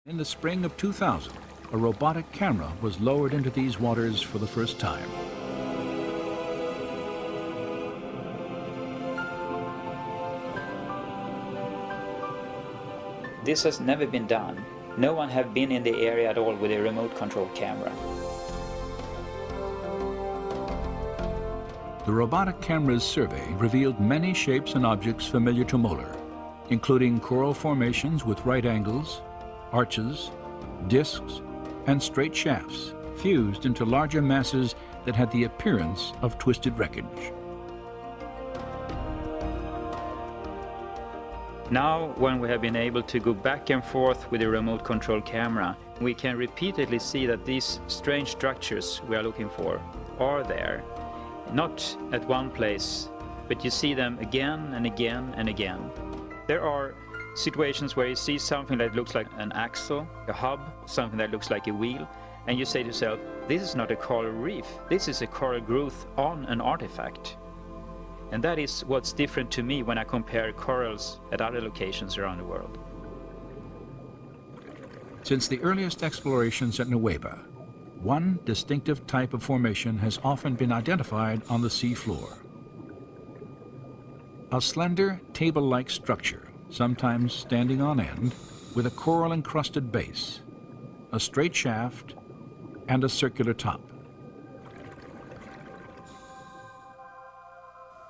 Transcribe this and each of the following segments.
In the spring of 2000, a robotic camera was lowered into these waters for the first time. This has never been done. No one have been in the area at all with a remote control camera. The robotic camera's survey revealed many shapes and objects familiar to Moeller, including coral formations with right angles, arches, discs, and straight shafts fused into larger masses that had the appearance of twisted wreckage. Now, when we have been able to go back and forth with a remote control camera, we can repeatedly see that these strange structures we are looking for are there. Not at one place, but you see them again and again and again. There are situations where you see something that looks like an axle, a hub, something that looks like a wheel, and you say to yourself, this is not a coral reef, this is a coral growth on an artifact. And that is what's different to me when I compare corals at other locations around the world. Since the earliest explorations at Nueva, one distinctive type of formation has often been identified on the sea floor. A slender, table-like structure, sometimes standing on end, with a coral-encrusted base, a straight shaft, and a circular top.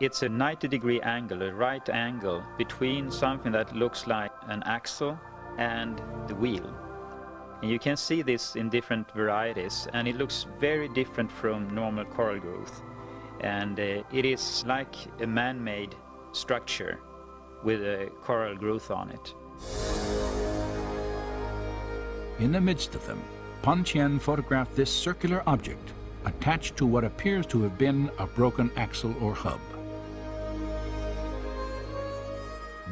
It's a 90-degree angle, a right angle, between something that looks like an axle and the wheel. And you can see this in different varieties, and it looks very different from normal coral growth. And it is like a man-made structure with a coral growth on it. In the midst of them, Pan Tien photographed this circular object attached to what appears to have been a broken axle or hub.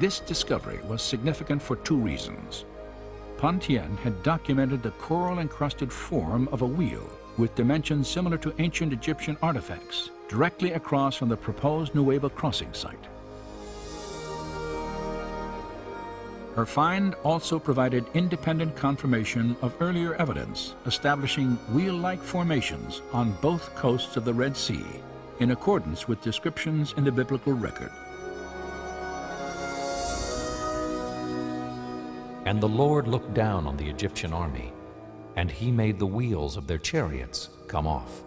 This discovery was significant for two reasons. Pan Tien had documented the coral-encrusted form of a wheel with dimensions similar to ancient Egyptian artifacts directly across from the proposed Nueva crossing site. Her find also provided independent confirmation of earlier evidence establishing wheel-like formations on both coasts of the Red Sea in accordance with descriptions in the biblical record. And the Lord looked down on the Egyptian army, and he made the wheels of their chariots come off.